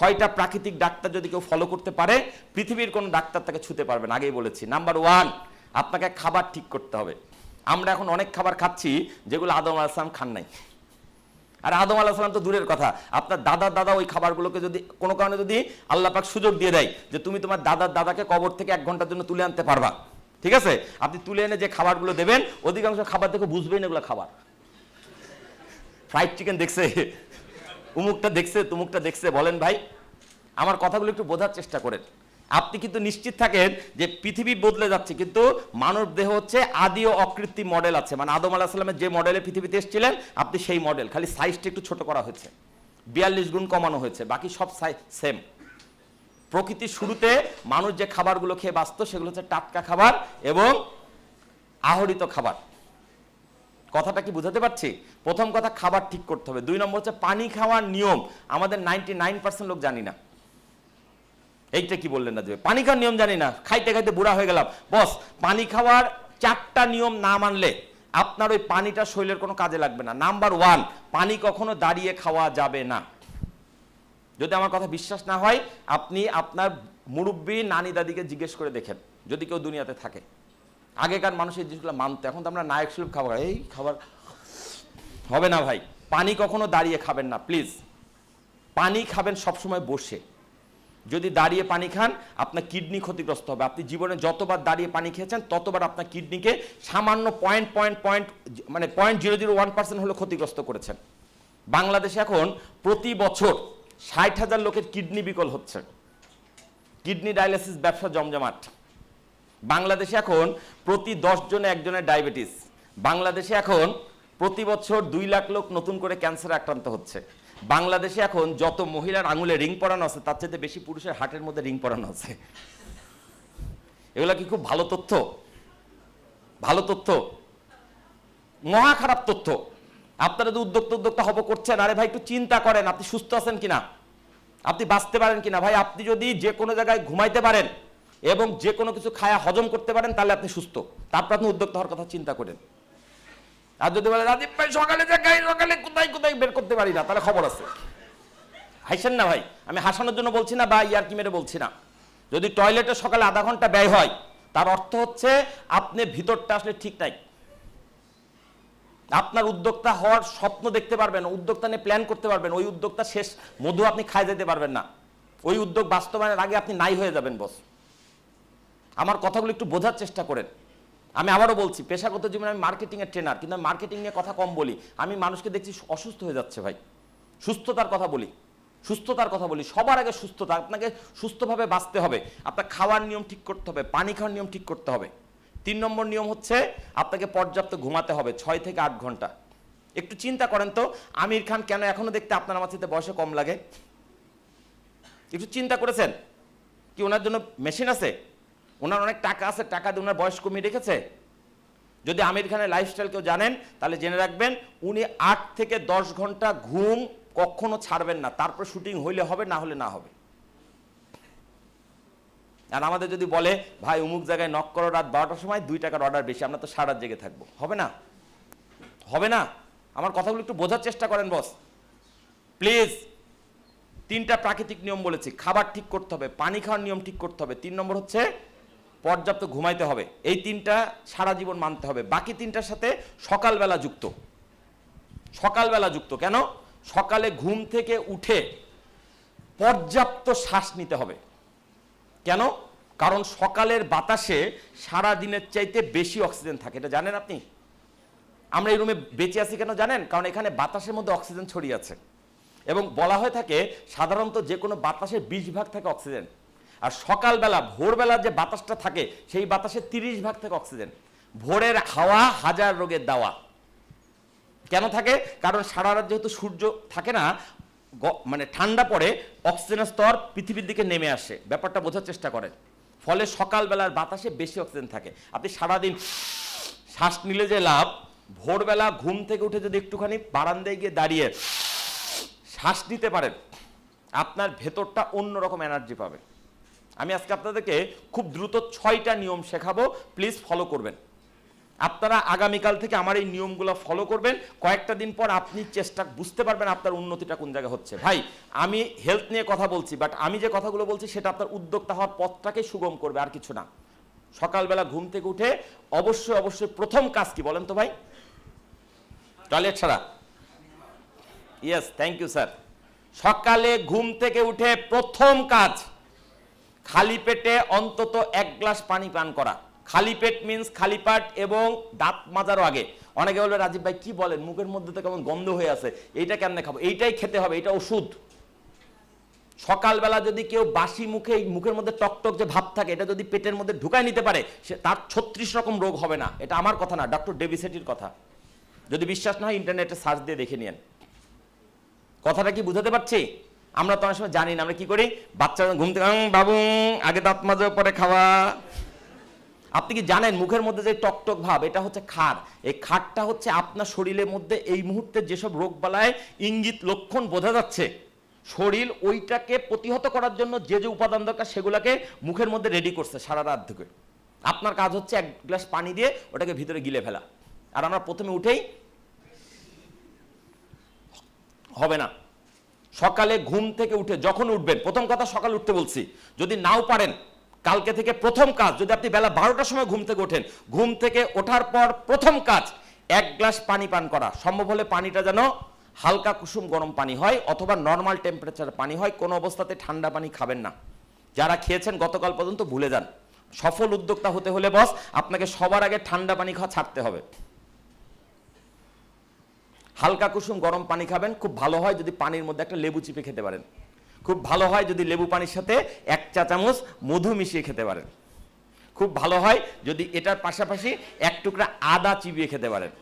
6টা প্রাকৃতিক ডাক্তার যদি কেউ ফলো করতে পারে, পৃথিবীর কোনো ডাক্তার তাকে ছুতে পারবে না। আগেই বলেছি, নাম্বার 1 আপনাকে খাবার ঠিক করতে হবে। আমরা এখন অনেক খাবার খাচ্ছি যেগুলো আদম আলাইহিস সালাম খান নাই। আর আদম আলাইহিস সালাম তো দূরের কথা, আপনার দাদা ওই খাবারগুলোকে যদি কোনো কারণে যদি আল্লাহ পাক সুযোগ দিয়ে দেয় যে তুমি তোমার দাদাকে কবর থেকে 1 ঘন্টার জন্য তুলে আনতে পারবা, ঠিক আছে, আপনি তুলে এনে যে খাবারগুলো দেবেন, অধিকাংশ খাবার দেখে বুঝবেন এগুলো খাবার। ফ্রাইড চিকেন দেখছে, উমুকটা দেখছে, তুমুকটা দেখছে। বলেন ভাই, আমার কথাগুলো একটু বোঝার চেষ্টা করেন। আপনি কিন্তু নিশ্চিত থাকেন যে পৃথিবী বদলে যাচ্ছে, কিন্তু মানব দেহ হচ্ছে আদি ও অকৃত্রিম মডেল আছে। মানে আদম আলাইহিস সালামের যে মডেলে পৃথিবীতে এসেছিলেন আপনি সেই মডেল, খালি সাইজটা একটু ছোট করা হয়েছে, 42 গুণ কমানো হয়েছে, বাকি সব সেম। প্রকৃতির শুরুতে মানুষ যে খাবারগুলো খেয়ে বাঁচত সেগুলো হচ্ছে টাটকা খাবার এবং আহরিত খাবার। কথাটা কি বুঝাতে পারছি? প্রথম কথা, খাবার ঠিক করতে হবে। 2 নম্বর হচ্ছে পানি খাওয়ার নিয়ম। আমাদের 99% লোক জানি না। এইটা কি বললেন না যে পানি খাওয়ার নিয়ম জানি না, খাইতে খাইতে বুড়া হয়ে গেলাম। বস, পানি খাওয়ার 4টা নিয়ম না মানলে আপনার ওই পানিটা শরীরের কোনো কাজে লাগবে না। নাম্বার 1, পানি কখনো দাঁড়িয়ে খাওয়া যাবে না। যদি আমার কথা বিশ্বাস না হয়, আপনি আপনার মুরব্বী নানি দাদিকে জিজ্ঞেস করে দেখেন, যদি কেউ দুনিয়াতে থাকে। আগেকার মানুষের জিনিসগুলো মানতে, এখন তো আমরা নায়ক শিল্প খাবার, এই খাবার হবে না ভাই। পানি কখনো দাঁড়িয়ে খাবেন না প্লিজ। পানি খাবেন সবসময় বসে। যদি দাঁড়িয়ে পানি খান আপনার কিডনি ক্ষতিগ্রস্ত হবে। আপনি জীবনে যতবার দাঁড়িয়ে পানি খেয়েছেন ততবার আপনার কিডনিকে সামান্য 0.01% হলে ক্ষতিগ্রস্ত করেছেন। বাংলাদেশে এখন প্রতি বছর 60,000 লোকের কিডনি বিকল হচ্ছে। কিডনি ডায়ালিসিস ব্যবসা জমজমাট। বাংলাদেশে এখন প্রতি 10 জনে একজনের ডায়াবেটিস। বাংলাদেশে এখন প্রতি বছর 2 লাখ লোক নতুন করে ক্যান্সারে আক্রান্ত হচ্ছে। বাংলাদেশে এখন যত মহিলার আঙুলে রিং পরানো আছে তার চেয়ে বেশি পুরুষের হার্টের মধ্যে রিং পরানো আছে। এগুলা কি খুব ভালো তথ্য? ভালো তথ্য? মহা খারাপ তথ্য। আপনারা যদি উদ্যোক্তা হব করছেন, আরে ভাই একটু চিন্তা করেন আপনি সুস্থ আছেন কিনা, আপনি বাঁচতে পারেন কিনা। ভাই আপনি যদি যে কোনো জায়গায় ঘুমাইতে পারেন এবং যে কোনো কিছু খায়া হজম করতে পারেন তাহলে আপনি সুস্থ। তারপর আপনি উদ্যোক্তা হওয়ার কথা চিন্তা করেন। আর যদি বলে রাজীব ভাই সকালে কোথায় বের করতে পারি না, তাহলে খবর আছে। হাসেন না ভাই, আমি হাসানোর জন্য বলছি না বা ইয়ার্কি মেরে বলছি না। যদি টয়লেটে সকালে আধা ঘন্টা ব্যয় হয় তার অর্থ হচ্ছে আপনি ভিতরটা আসলে ঠিক নাই। আপনার উদ্যোক্তা হওয়ার স্বপ্ন দেখতে পারবেন, উদ্যোক্তা নিয়ে প্ল্যান করতে পারবেন, ওই উদ্যোক্তা শেষ মধু আপনি খাই যেতে পারবেন না। ওই উদ্যোগ বাস্তবায়নের আগে আপনি নাই হয়ে যাবেন বস। আমার কথাগুলো একটু বোঝার চেষ্টা করেন। আমি আবারও বলছি, পেশাগত জীবনে আমি মার্কেটিংয়ের ট্রেনার, কিন্তু আমি মার্কেটিং নিয়ে কথা কম বলি। আমি মানুষকে দেখছি অসুস্থ হয়ে যাচ্ছে ভাই। সুস্থতার কথা বলি, সুস্থতার কথা বলি। সবার আগে সুস্থতা। আপনাকে সুস্থভাবে বাঁচতে হবে। আপনার খাওয়ার নিয়ম ঠিক করতে হবে, পানি খাওয়ার নিয়ম ঠিক করতে হবে। 3 নম্বর নিয়ম হচ্ছে আপনাকে পর্যাপ্ত ঘুমাতে হবে, 6 থেকে 8 ঘন্টা। একটু চিন্তা করেন তো, আমির খান কেন এখনো দেখতে আপনার আমার সাথে বয়সে কম লাগে? একটু চিন্তা করেছেন? কি ওনার জন্য মেশিন আছে? ওনার অনেক টাকা আছে, টাকা দিয়ে ওনার বয়স কমিয়ে রেখেছে? যদি আমির খানের লাইফস্টাইল কেউ জানেন তাহলে জেনে রাখবেন, উনি 8 থেকে 10 ঘন্টা ঘুম কখনো ছাড়বেন না। তারপর শুটিং হইলে হবে, না হলে না হবে। আর আমাদের যদি বলে ভাই অমুক জায়গায় নক করো রাত 12টার সময়, 2 টাকার অর্ডার বেশি, আমরা তো সারা রাত জেগে থাকবো, হবে না? হবে না? আমার কথাগুলো একটু বোঝার চেষ্টা করেন বস প্লিজ। 3টা প্রাকৃতিক নিয়ম বলেছি। খাবার ঠিক করতে হবে, পানি খাওয়ার নিয়ম ঠিক করতে হবে, 3 নম্বর হচ্ছে পর্যাপ্ত ঘুমাইতে হবে। এই 3টা সারা জীবন মানতে হবে। বাকি 3টার সাথে সকালবেলা যুক্ত। সকালবেলা যুক্ত কেন? সকালে ঘুম থেকে উঠে পর্যাপ্ত শ্বাস নিতে হবে। কেন? কারণ সকালের বাতাসে সারা দিনের চাইতে বেশি অক্সিজেন থাকে। এটা জানেন আপনি? আমরা এই রুমে বেঁচে আছি কেন জানেন? কারণ এখানে বাতাসের মধ্যে অক্সিজেন ছড়িয়ে আছে। এবং বলা হয়ে থাকে সাধারণত যে কোনো বাতাসের 20 ভাগ থাকে অক্সিজেন, আর সকালবেলা ভোরবেলা যে বাতাসটা থাকে সেই বাতাসের 30 ভাগ থাকে অক্সিজেন। ভোরের হাওয়া হাজার রোগের দাওয়া। কেন থাকে? কারণ সারা রাত যেহেতু সূর্য থাকে না, মানে ঠান্ডা পড়ে, অক্সিজেনের স্তর পৃথিবীর দিকে নেমে আসে। ব্যাপারটা বোঝার চেষ্টা করেন। ফলে সকালবেলার বাতাসে বেশি অক্সিজেন থাকে। আপনি সারাদিন শ্বাস নিলে যে লাভ, ভোরবেলা ঘুম থেকে উঠে যদি একটুখানি বারান্দায় গিয়ে দাঁড়িয়ে শ্বাস নিতে পারেন, আপনার ভেতরটা অন্যরকম এনার্জি পাবে। আমি আজকে আপনাদেরকে খুব দ্রুত 6টা নিয়ম শেখাবো, প্লিজ ফলো করবেন। আপনারা আগামীকাল থেকে আমার এই নিয়মগুলো ফলো করবেন, কয়েকটা দিন পর আপনি চেষ্টা বুঝতে পারবেন আপনার উন্নতিটা কোন জায়গায় হচ্ছে। ভাই আমি হেলথ নিয়ে কথা বলছি, বাট আমি যে কথাগুলো বলছি সেটা আপনার উদ্যোক্তা হওয়ার পথটাকে সুগম করবে, আর কিছু না। সকালবেলা ঘুম থেকে উঠে অবশ্যই অবশ্যই প্রথম কাজ কি বলেন তো ভাই? টয়লেট ছাড়া? Yes, thank you sir. সকালে ঘুম থেকে উঠে প্রথম কাজ খালি পেটে অন্তত 1 গ্লাস পানি পান করা। খালি পেট মিন্স খালি পাট এবং দাঁত মাজারও আগে। অনেকে বলবে রাজীব ভাই কি বলেন, মুখের মধ্যে তো কেমন গন্ধ হয়ে আছে, এইটা কেমনে খাবো? এইটাই খেতে হবে, এটা ওষুধ। সকালবেলা যদি কেউ বাসি মুখে মুখের মধ্যে টকটক যে ভাব থাকে এটা যদি পেটের মধ্যে ঢুকায় নিতে পারে, সে তার 36 রকম রোগ হবে না। এটা আমার কথা না, ডক্টর ডেভিসেটির কথা। যদি বিশ্বাস না হয় ইন্টারনেটে সার্চ দিয়ে দেখে নিন। কথাটা কি বুঝাতে পারছি? আমরা তো অনেক সময় জানি না, আমরা কি করি, বাচ্চা ঘুম থেকে বাবু আগে দাঁত মাজো পরে খাওয়া। আপনি কি জানেন মুখের মধ্যে যে টকটক ভাব এটা হচ্ছে ক্ষার। এই ক্ষারটা হচ্ছে আপনার শরীরের মধ্যে এই মুহূর্তে যেসব রোগ বালায় ইঙ্গিত লক্ষণ বোঝা যাচ্ছে, শরীর ওইটাকে প্রতিহত করার জন্য যে যে উপাদান দরকার সেগুলোকে মুখের মধ্যে রেডি করছে সারা রাত ধরে। আপনার কাজ হচ্ছে 1 গ্লাস পানি দিয়ে ওটাকে ভিতরে গিলে ফেলা। আর আমরা প্রথমে উঠেই হবে না। সকালে ঘুম থেকে উঠে যখন উঠবেন, প্রথম কথা সকালে উঠতে বলছি, যদি নাও পারেন কালকে থেকে প্রথম কাজ, যদি আপনি বেলা 12টার সময় ঘুম থেকে ওঠেন, ঘুম থেকে ওঠার পর প্রথম কাজ 1 গ্লাস পানি পান করা। সম্ভব হলে পানিটা যেন হালকা কুসুম গরম পানি হয় অথবা নর্মাল টেম্পারেচার পানি হয়, কোনো অবস্থাতে ঠান্ডা পানি খাবেন না। যারা খেয়েছেন গতকাল পর্যন্ত ভুলে যান। সফল উদ্যোক্তা হতে হলে বস আপনাকে সবার আগে ঠান্ডা পানি খাওয়া ছাড়তে হবে। হালকা কুসুম গরম পানি খাবেন। খুব ভালো হয় যদি পানির মধ্যে একটা লেবু চিপে খেতে পারেন। খুব ভালো হয় যদি লেবু পানির সাথে 1 চা চামচ মধু মিশিয়ে খেতে পারেন। খুব ভালো হয় যদি এটার পাশাপাশি 1 টুকরা আদা চিবিয়ে খেতে পারেন।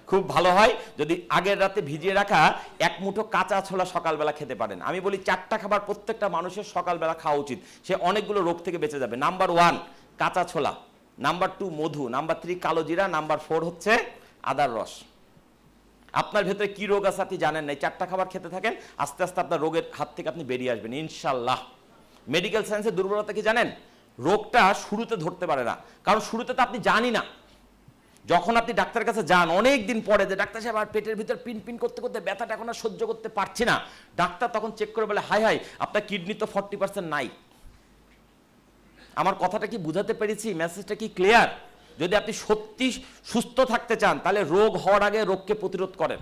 খুব ভালো হয় যদি আগের রাতে ভিজিয়ে রাখা 1 মুঠো কাঁচা ছোলা সকালবেলা খেতে পারেন। আমি বলি 4টা খাবার প্রত্যেকটা মানুষের সকালবেলা খাওয়া উচিত, সে অনেকগুলো রোগ থেকে বেঁচে যাবে। নাম্বার 1 কাঁচা ছোলা, নাম্বার 2 মধু, নাম্বার 3 কালো জিরা, নাম্বার 4 হচ্ছে আদার রস। আপনার ভেতরে কি রোগ আছে আপনি জানেন না, 4টা খাবার খেতে থাকেন, আস্তে আস্তে আপনার রোগের হাত থেকে আপনি বেরিয়ে আসবেন ইনশাল্লাহ। মেডিকেল সায়েন্সের দুর্বলতা কি জানেন? রোগটা শুরুতে ধরতে পারে না, কারণ শুরুতে তো আপনি জানি না। যখন আপনি ডাক্তারের কাছে যান অনেক দিন পরে, যে ডাক্তার সাহেব আর পেটের ভিতর পিন পিন করতে করতে ব্যথাটা এখন আর সহ্য করতে পারছি না, ডাক্তার তখন চেক করে বলে হাই হাই আপনার কিডনি তো 40% নাই। আমার কথাটা কি বুঝাতে পেরেছি? মেসেজটা কি ক্লিয়ার? যদি আপনি সত্যি সুস্থ থাকতে চান তাহলে রোগ হওয়ার আগে রোগকে প্রতিরোধ করেন।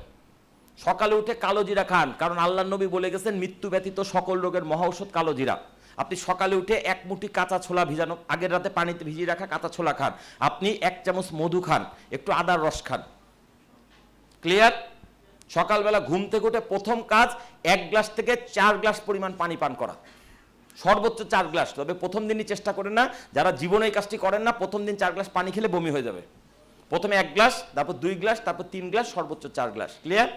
সকালে উঠে কালো জিরা খান, কারণ আল্লাহর নবী বলে গেছেন মৃত্যু ব্যতীত সকল রোগের মহা ঔষধ কালো জিরা। আপনি সকালে উঠে 1 মুঠি কাঁচা ছোলা ভিজানো, আগের রাতে পানিতে ভিজিয়ে রাখা কাঁচা ছোলা খান। আপনি 1 চামচ মধু খান, একটু আদার রস খান। ক্লিয়ার? সকালবেলা ঘুম থেকে উঠে প্রথম কাজ 1 গ্লাস থেকে 4 গ্লাস পরিমাণ পানি পান করা, সর্বোচ্চ 4 গ্লাস। তবে প্রথম দিনই চেষ্টা করেন না, যারা জীবনে এই কাজটি করেন না, প্রথম দিন 4 গ্লাস পানি খেলে বমি হয়ে যাবে। প্রথমে 1 গ্লাস, তারপর 2 গ্লাস, তারপর 3 গ্লাস, সর্বোচ্চ 4 গ্লাস। ক্লিয়ার?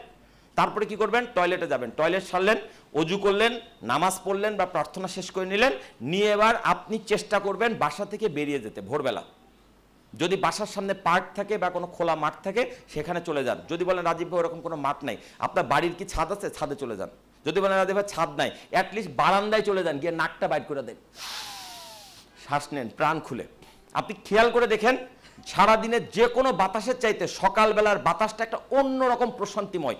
তারপরে কি করবেন? টয়লেটে যাবেন, টয়লেট সারলেন, অজু করলেন, নামাজ পড়লেন বা প্রার্থনা শেষ করে নিলেন, নিয়ে এবার আপনি চেষ্টা করবেন বাসা থেকে বেরিয়ে যেতে ভোরবেলা। যদি বাসার সামনে পার্ক থাকে বা কোনো খোলা মাঠ থাকে সেখানে চলে যান। যদি বলেন রাজীব ভাই ওরকম কোনো মাঠ নাই, আপনার বাড়ির কি ছাদ আছে? ছাদে চলে যান। যদি বলেন রাজীব ভাই ছাদ নাই, অ্যাটলিস্ট বারান্দায় চলে যান, গিয়ে নাকটা বাইর করে দেন, শ্বাস নেন প্রাণ খুলে। আপনি খেয়াল করে দেখেন সারাদিনের যে কোনো বাতাসের চাইতে সকালবেলার বাতাসটা একটা অন্যরকম প্রশান্তিময়।